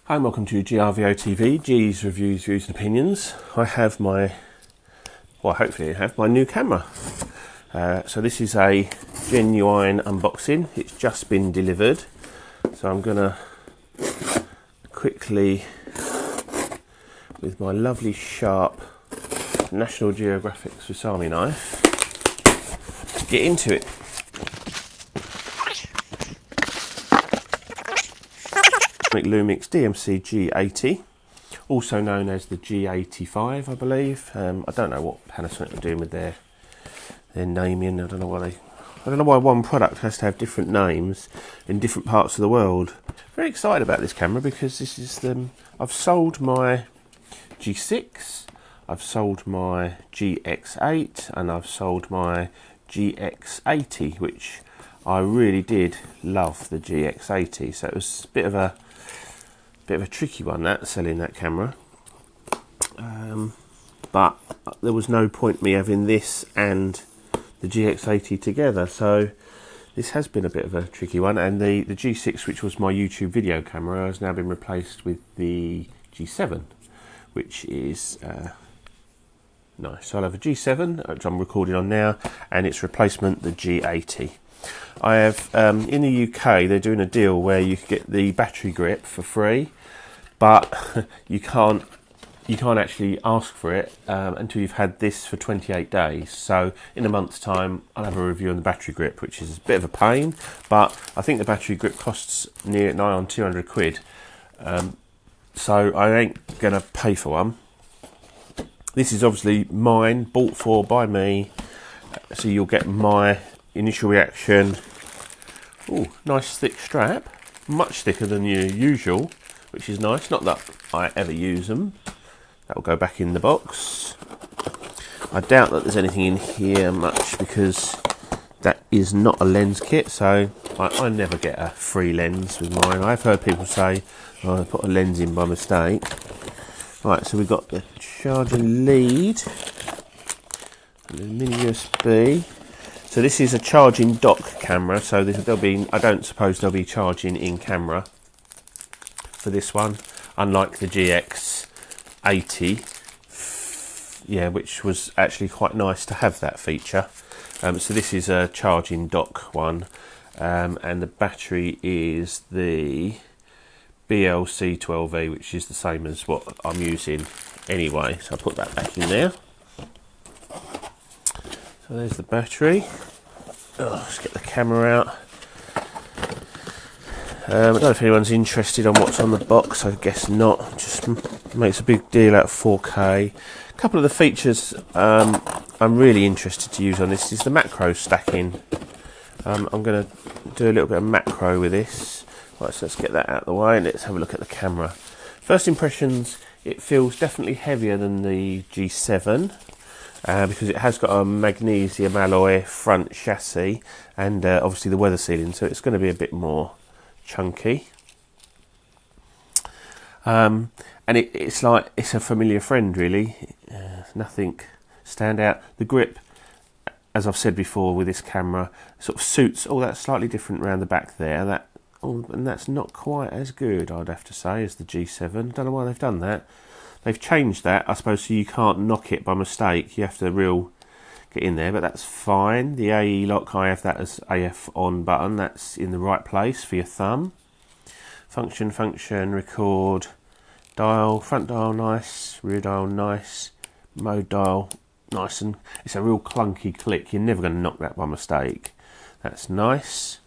Hi and welcome to GRVOTV, G's Reviews, Views and Opinions. I have hopefully I have my new camera. So this is a genuine unboxing. It's just been delivered. So I'm going to quickly, with my lovely sharp National Geographic Swiss Army knife, get into it. Lumix DMC G80, also known as the G85, I believe. I don't know what Panasonic are doing with their naming. I don't know why one product has to have different names in different parts of the world. Very excited about this camera because this is I've sold my G6, I've sold my GX8, and I've sold my GX80, which I really did love the GX80. So it was a bit of a tricky one, selling that camera, but there was no point me having this and the GX80 together, so this has been a bit of a tricky one. And the G6, which was my YouTube video camera, has now been replaced with the G7, which is nice. So I'll have a G7, which I'm recording on now, and its replacement, the G80. I have, in the UK, they're doing a deal where you can get the battery grip for free, but you can't actually ask for it until you've had this for 28 days. So in a month's time, I'll have a review on the battery grip, which is a bit of a pain, but I think the battery grip costs nigh on 200 quid. So I ain't gonna pay for one. This is obviously mine, bought for by me, so you'll get my initial reaction. Oh, nice thick strap, much thicker than your usual, which is nice. Not that I ever use them. That will go back in the box. I doubt that there's anything in here much because that is not a lens kit, so I never get a free lens with mine. I've heard people say, oh, I put a lens in by mistake. Right, so we've got the charging lead and the mini USB. So this is a charging dock camera, so I don't suppose there'll be charging in camera for this one, unlike the GX80, which was actually quite nice to have that feature. So this is a charging dock one, and the battery is the BLC12E, which is the same as what I'm using anyway. So I'll put that back in there. So there's the battery. Let's get the camera out. I don't know if anyone's interested on what's on the box. I guess not. Just makes a big deal out of 4K. A couple of the features I'm really interested to use on this is the macro stacking. I'm going to do a little bit of macro with this. Right, so let's get that out of the way and let's have a look at the camera. First impressions, it feels definitely heavier than the G7. Because it has got a magnesium alloy front chassis and obviously the weather sealing, so it's going to be a bit more chunky. And it's like it's a familiar friend, really. Nothing stand out. The grip, as I've said before, with this camera sort of suits all that slightly different around the back there. And that's not quite as good, I'd have to say, as the G7. Don't know why they've done that. They've changed that, I suppose, so you can't knock it by mistake. You have to get in there, but that's fine. The AE lock, I have that as AF on button. That's in the right place for your thumb. Function, record, dial, front dial nice, rear dial nice, mode dial nice, and it's a real clunky click. You're never going to knock that by mistake. That's nice.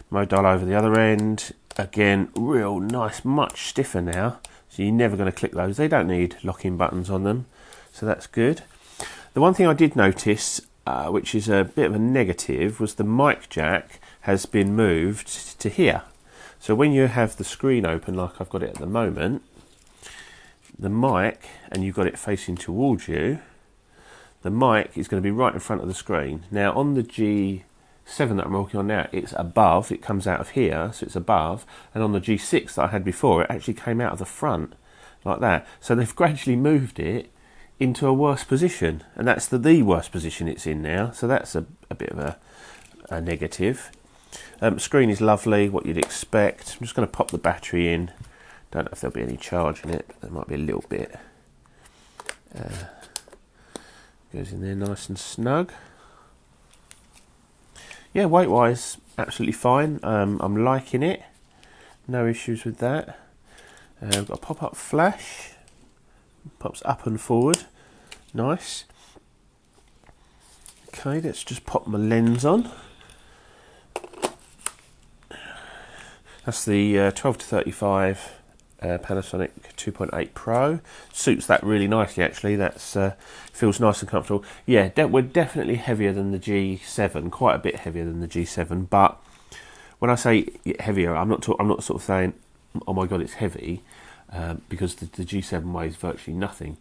Mode dial over the other end. Again, real nice, much stiffer now. So you're never going to click those. They don't need locking buttons on them, so that's good. The one thing I did notice, which is a bit of a negative, was the mic jack has been moved to here. So when you have the screen open, like I've got it at the moment, the mic, and you've got it facing towards you, the mic is going to be right in front of the screen. Now on the G7 that I'm working on now, it's above, it comes out of here, so it's above, and on the G6 that I had before, it actually came out of the front, like that. So they've gradually moved it into a worse position, and that's the worst position it's in now, so that's a bit of a negative. Screen is lovely, what you'd expect. I'm just going to pop the battery in Don't know if there'll be any charge in it, but there might be a little bit. Goes in there nice and snug. Yeah, weight wise, absolutely fine. I'm liking it. No issues with that. We've got a pop-up flash. Pops up and forward. Nice. Okay, let's just pop my lens on. That's the 12 to 35 Panasonic 2.8 Pro. Suits that really nicely, actually. That's feels nice and comfortable. Yeah, we're definitely heavier than the G7, quite a bit heavier than the G7. But when I say heavier, I'm not sort of saying, oh my god, it's heavy, because the G7 weighs virtually nothing.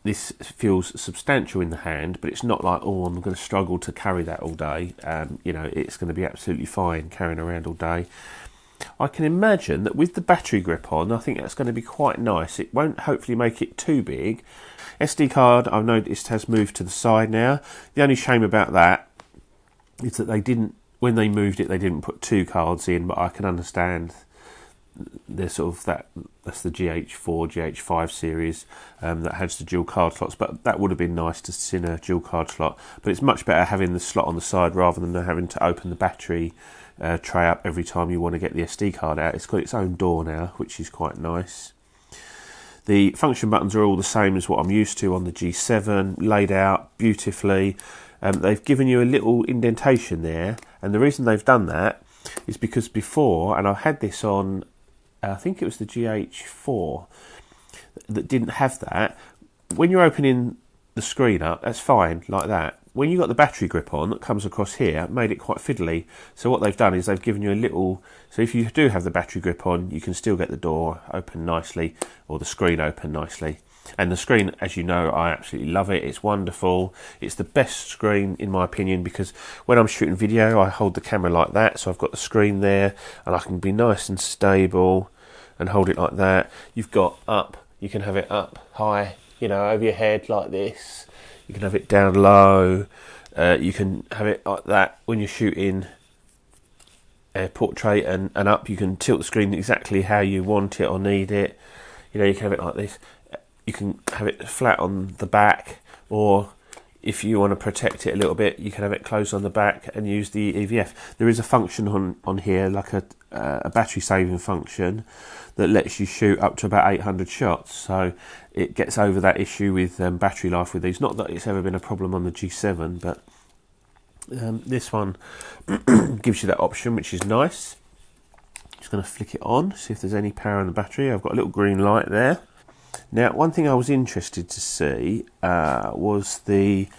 This feels substantial in the hand, but it's not like, oh, I'm going to struggle to carry that all day. You know, it's going to be absolutely fine carrying around all day. I can imagine that with the battery grip on, I think that's going to be quite nice. It won't hopefully make it too big. SD card, I've noticed, has moved to the side now. The only shame about that is that they didn't, when they moved it, they didn't put 2 cards in, but I can understand they're sort of that's the GH4, GH5 series that has the dual card slots, but that would have been nice to sit in a dual card slot. But it's much better having the slot on the side rather than having to open the battery tray up every time you want to get the SD card out. It's got its own door now, which is quite nice. The function buttons are all the same as what I'm used to on the G7, laid out beautifully. They've given you a little indentation there, and the reason they've done that is because before, and I had this on, I think it was the GH4 that didn't have that. When you're opening the screen up, that's fine, like that. When you've got the battery grip on that comes across here, it made it quite fiddly. So what they've done is they've given you a little, so if you do have the battery grip on, you can still get the door open nicely, or the screen open nicely. And the screen, as you know, I absolutely love it. It's wonderful. It's the best screen, in my opinion, because when I'm shooting video, I hold the camera like that, so I've got the screen there, and I can be nice and stable and hold it like that. You've got up, you can have it up high, you know, over your head like this. You can have it down low. You can have it like that when you're shooting portrait and up. You can tilt the screen exactly how you want it or need it. You know, you can have it like this. You can have it flat on the back, or if you want to protect it a little bit, you can have it closed on the back and use the EVF. There is a function on here, like a battery saving function, that lets you shoot up to about 800 shots. So it gets over that issue with battery life with these. Not that it's ever been a problem on the G7, but this one gives you that option, which is nice. Just going to flick it on, see if there's any power on the battery. I've got a little green light there. Now, one thing I was interested to see was they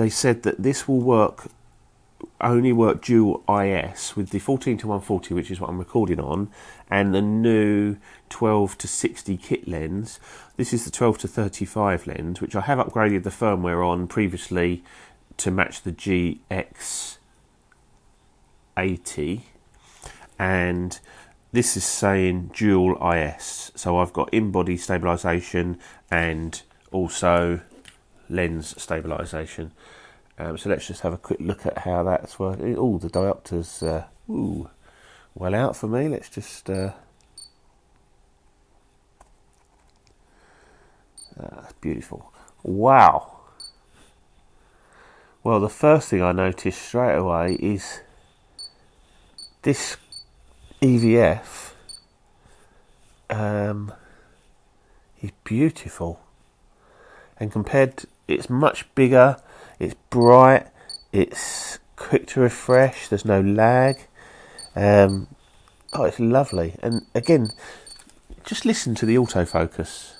said that this will only work dual IS with the 14 to 140, which is what I'm recording on, and the new 12 to 60 kit lens. This is the 12 to 35 lens, which I have upgraded the firmware on previously to match the GX80, and this is saying dual IS, so I've got in-body stabilisation and also lens stabilisation. So let's just have a quick look at how that's working. Oh, the diopter's well out for me. Let's just beautiful. Wow. Well, the first thing I noticed straight away is this EVF is beautiful, and it's much bigger, it's bright, it's quick to refresh, there's no lag. Oh, it's lovely. And again, just listen to the autofocus.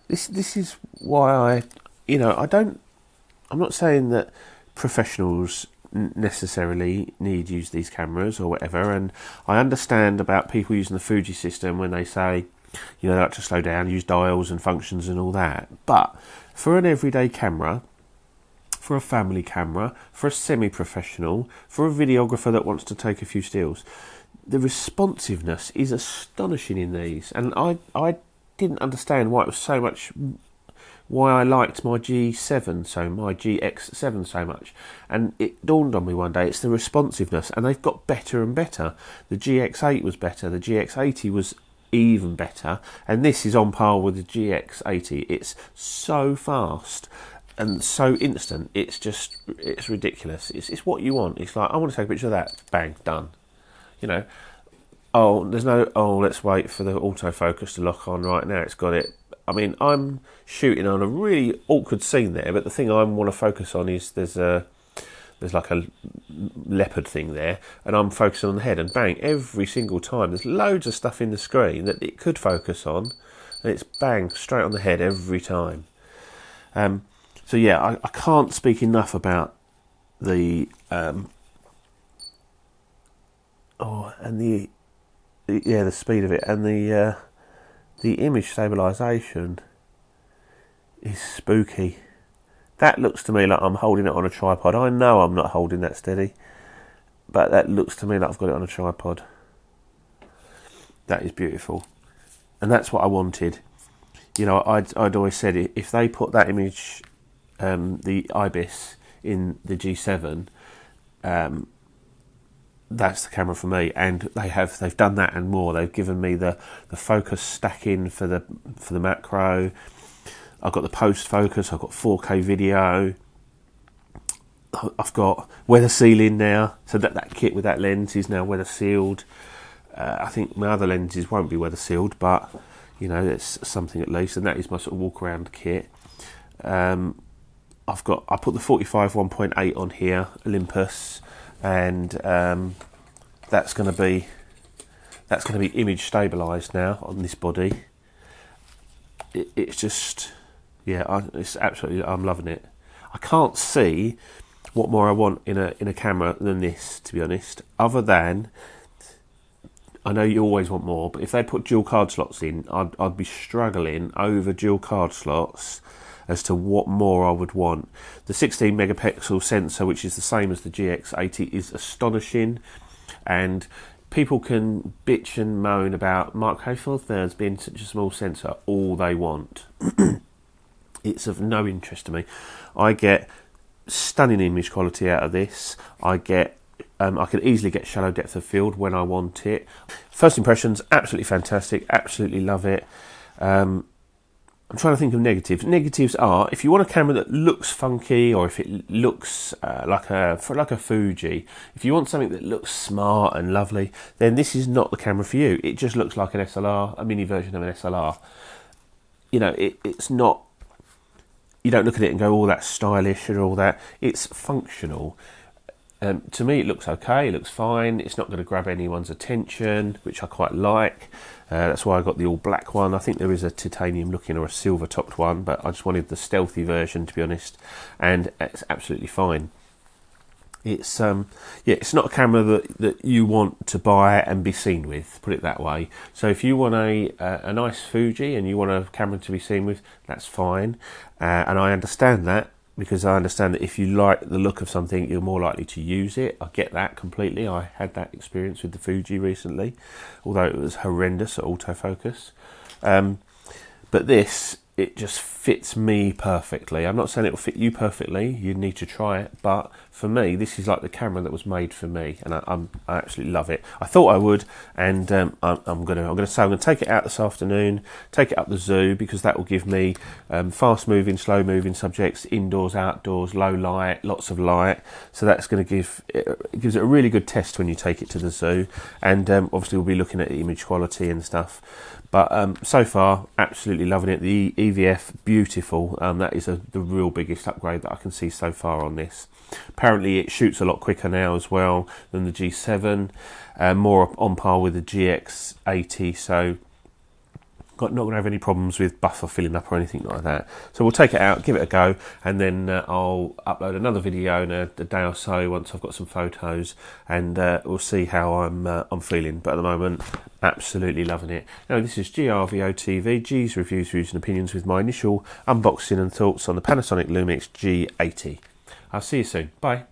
This is why I'm not saying that professionals necessarily need to use these cameras or whatever, and I understand about people using the Fuji system when they say, they like to slow down, use dials and functions and all that. But for an everyday camera, for a family camera, for a semi-professional, for a videographer that wants to take a few stills, the responsiveness is astonishing in these. And I didn't understand why it was so much why I liked my G7 my GX7 so much. And it dawned on me one day, it's the responsiveness, and they've got better and better. The GX8 was better, the GX80 was even better, and this is on par with the GX80. It's so fast and so instant, it's ridiculous. It's what you want. It's like, I want to take a picture of that, bang, done. You know, let's wait for the autofocus to lock on. Right now it's got it. I mean, I'm shooting on a really awkward scene there, but the thing I want to focus on is there's like a leopard thing there, and I'm focusing on the head, and bang, every single time there's loads of stuff in the screen that it could focus on, and it's bang, straight on the head every time. So yeah, I can't speak enough about the the speed of it, and the image stabilisation is spooky. That looks to me like I'm holding it on a tripod. I know I'm not holding that steady, but that looks to me like I've got it on a tripod. That is beautiful, and that's what I wanted. You know, I'd always said, if they put that image, the IBIS, in the G7, that's the camera for me. And they've done that and more. They've given me the focus stacking for the macro. I've got the post focus. I've got 4K video. I've got weather sealing now, so that kit with that lens is now weather sealed. I think my other lenses won't be weather sealed, but you know, it's something at least. And that is my sort of walk around kit. I put the 45 1.8 on here, Olympus, and that's going to be image stabilised now on this body. It's just, yeah, it's absolutely, I'm loving it. I can't see what more I want in a camera than this, to be honest. Other than, I know you always want more, but if they put dual card slots in, I'd be struggling over dual card slots as to what more I would want. The 16 megapixel sensor, which is the same as the GX80, is astonishing, and people can bitch and moan about Micro Four Thirds being such a small sensor all they want. It's of no interest to me. I get stunning image quality out of this. I could easily get shallow depth of field when I want it. First impressions, absolutely fantastic, absolutely love it. I'm trying to think of negatives. Negatives are, if you want a camera that looks funky, or if it looks like a Fuji, if you want something that looks smart and lovely, then this is not the camera for you. It just looks like an SLR, a mini version of an SLR. You know, it's not, you don't look at it and go, oh, that's stylish and all that. It's functional. To me, it looks okay, it looks fine. It's not going to grab anyone's attention, which I quite like. That's why I got the all black one. I think there is a titanium looking or a silver topped one, but I just wanted the stealthy version, to be honest, and it's absolutely fine. It's it's not a camera that you want to buy and be seen with, put it that way. So if you want a nice Fuji and you want a camera to be seen with, that's fine, and I understand that, because I understand that if you like the look of something, you're more likely to use it. I get that completely. I had that experience with the Fuji recently, although it was horrendous at autofocus. But this, it just fits me perfectly. I'm not saying it will fit you perfectly. You need to try it. But for me, this is like the camera that was made for me, and I absolutely love it. I thought I would, and I'm gonna take it out this afternoon, take it up the zoo, because that will give me fast moving, slow moving subjects, indoors, outdoors, low light, lots of light. So that's going to gives it a really good test when you take it to the zoo, and obviously we'll be looking at the image quality and stuff. But so far, absolutely loving it. The EVF, beautiful. That is the real biggest upgrade that I can see so far on this. Apparently it shoots a lot quicker now as well than the G7, more on par with the GX80, so not going to have any problems with buffer filling up or anything like that. So we'll take it out, give it a go, and then I'll upload another video in a day or so once I've got some photos, and we'll see how I'm feeling. But at the moment, absolutely loving it. Now, this is GRVOTV, G's Reviews, Views and Opinions, with my initial unboxing and thoughts on the Panasonic Lumix G80. I'll see you soon. Bye.